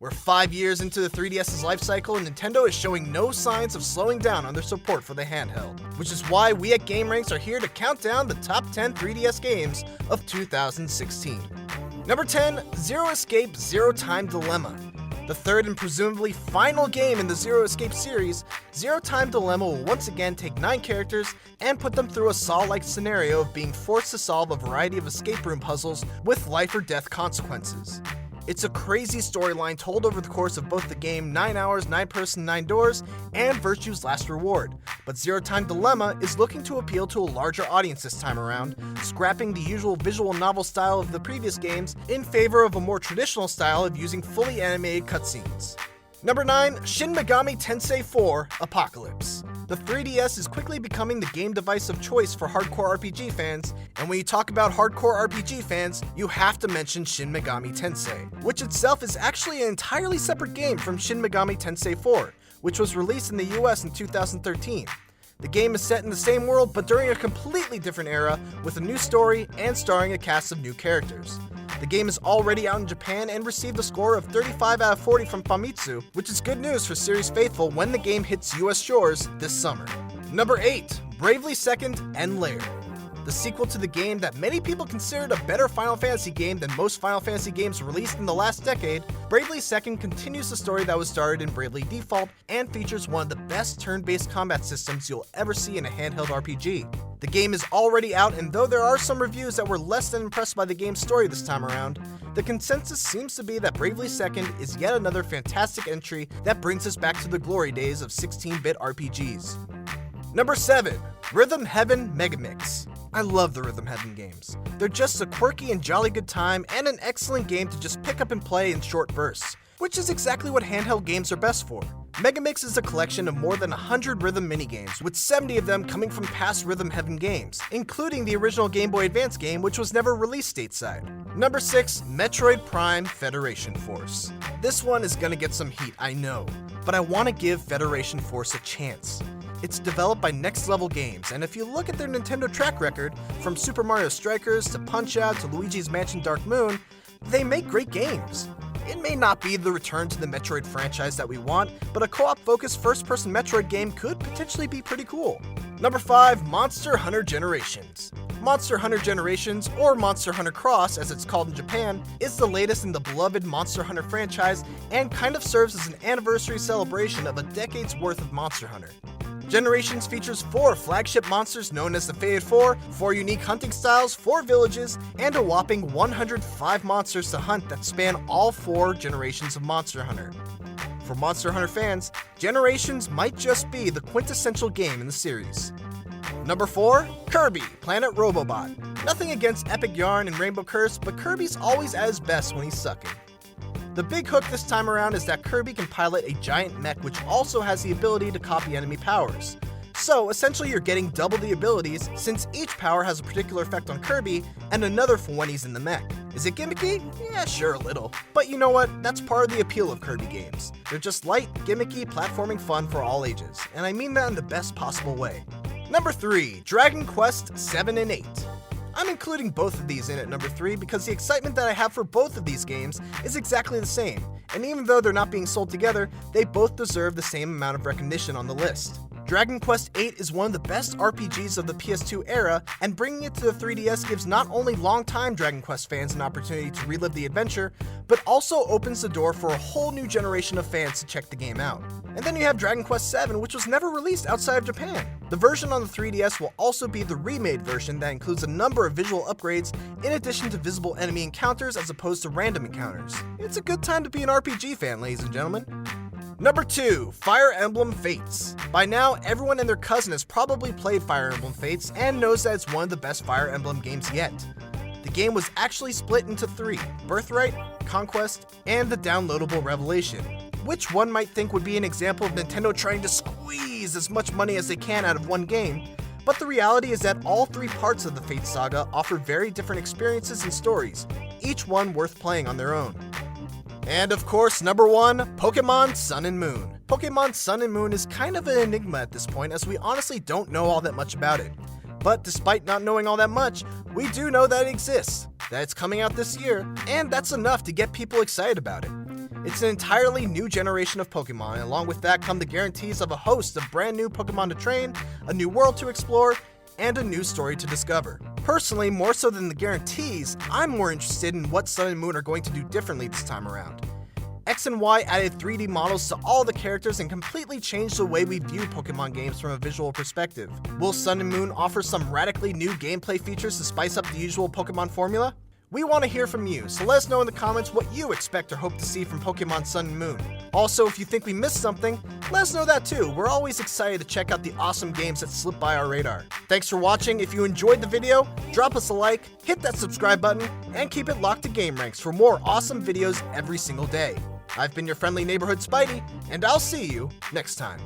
We're 5 years into the 3DS's life cycle and Nintendo is showing no signs of slowing down on their support for the handheld, which is why we at gameranx are here to count down the top 10 3DS games of 2016. Number 10, Zero Escape Zero Time Dilemma. The third and presumably final game in the Zero Escape series, Zero Time Dilemma will once again take 9 characters and put them through a Saw-like scenario of being forced to solve a variety of escape room puzzles with life or death consequences. It's a crazy storyline told over the course of both the game 9 Hours, 9 Person, 9 Doors, and Virtue's Last Reward, but Zero Time Dilemma is looking to appeal to a larger audience this time around, scrapping the usual visual novel style of the previous games in favor of a more traditional style of using fully animated cutscenes. Number 9, Shin Megami Tensei 4 Apocalypse. The 3DS is quickly becoming the game device of choice for hardcore RPG fans, and when you talk about hardcore RPG fans, you have to mention Shin Megami Tensei, which itself is actually an entirely separate game from Shin Megami Tensei 4, which was released in the US in 2013. The game is set in the same world, but during a completely different era, with a new story and starring a cast of new characters. The game is already out in Japan and received a score of 35 out of 40 from Famitsu, which is good news for series faithful when the game hits US shores this summer. Number 8, Bravely Second and Lair. The sequel to the game that many people considered a better Final Fantasy game than most Final Fantasy games released in the last decade, Bravely Second continues the story that was started in Bravely Default and features one of the best turn-based combat systems you'll ever see in a handheld RPG. The game is already out, and though there are some reviews that were less than impressed by the game's story this time around, the consensus seems to be that Bravely Second is yet another fantastic entry that brings us back to the glory days of 16-bit RPGs. Number 7, Rhythm Heaven Megamix. I love the Rhythm Heaven games. They're just a quirky and jolly good time and an excellent game to just pick up and play in short bursts, which is exactly what handheld games are best for. Megamix is a collection of more than 100 rhythm minigames, with 70 of them coming from past Rhythm Heaven games, including the original Game Boy Advance game, which was never released stateside. Number 6, Metroid Prime Federation Force. This one is gonna get some heat, I know, but I want to give Federation Force a chance. It's developed by Next Level Games, and if you look at their Nintendo track record, from Super Mario Strikers to Punch-Out to Luigi's Mansion Dark Moon, they make great games. It may not be the return to the Metroid franchise that we want, but a co-op focused first-person Metroid game could potentially be pretty cool. Number 5, Monster Hunter Generations. Monster Hunter Generations, or Monster Hunter Cross as it's called in Japan, is the latest in the beloved Monster Hunter franchise and kind of serves as an anniversary celebration of a decade's worth of Monster Hunter. Generations features 4 flagship monsters known as the Fated 4, 4 unique hunting styles, 4 villages, and a whopping 105 monsters to hunt that span all 4 generations of Monster Hunter. For Monster Hunter fans, Generations might just be the quintessential game in the series. Number 4, Kirby, Planet Robobot. Nothing against Epic Yarn and Rainbow Curse, but Kirby's always at his best when he's sucking. The big hook this time around is that Kirby can pilot a giant mech which also has the ability to copy enemy powers. So essentially you're getting double the abilities since each power has a particular effect on Kirby and another for when he's in the mech. Is it gimmicky? Yeah, sure, a little. But you know what? That's part of the appeal of Kirby games. They're just light, gimmicky, platforming fun for all ages, and I mean that in the best possible way. Number 3, Dragon Quest 7 and 8. I'm including both of these in at number 3 because the excitement that I have for both of these games is exactly the same, and even though they're not being sold together, they both deserve the same amount of recognition on the list. Dragon Quest 8 is one of the best RPGs of the PS2 era, and bringing it to the 3DS gives not only longtime Dragon Quest fans an opportunity to relive the adventure, but also opens the door for a whole new generation of fans to check the game out. And then you have Dragon Quest 7, which was never released outside of Japan. The version on the 3DS will also be the remade version that includes a number of visual upgrades in addition to visible enemy encounters as opposed to random encounters. It's a good time to be an RPG fan, ladies and gentlemen. Number 2, Fire Emblem Fates. By now, everyone and their cousin has probably played Fire Emblem Fates and knows that it's one of the best Fire Emblem games yet. The game was actually split into 3, Birthright, Conquest, and the downloadable Revelation, which one might think would be an example of Nintendo trying to squeeze as much money as they can out of one game, but the reality is that all 3 parts of the Fates saga offer very different experiences and stories, each one worth playing on their own. And of course, number 1, Pokemon Sun and Moon. Pokemon Sun and Moon is kind of an enigma at this point, as we honestly don't know all that much about it. But despite not knowing all that much, we do know that it exists, that it's coming out this year, and that's enough to get people excited about it. It's an entirely new generation of Pokemon, and along with that come the guarantees of a host of brand new Pokemon to train, a new world to explore, and a new story to discover. Personally, more so than the guarantees, I'm more interested in what Sun and Moon are going to do differently this time around. X and Y added 3D models to all the characters and completely changed the way we view Pokemon games from a visual perspective. Will Sun and Moon offer some radically new gameplay features to spice up the usual Pokemon formula? We want to hear from you, so let us know in the comments what you expect or hope to see from Pokemon Sun and Moon. Also, if you think we missed something, let us know that too. We're always excited to check out the awesome games that slip by our radar. Thanks for watching. If you enjoyed the video, drop us a like, hit that subscribe button, and keep it locked to gameranx for more awesome videos every single day. I've been your friendly neighborhood Spidey, and I'll see you next time.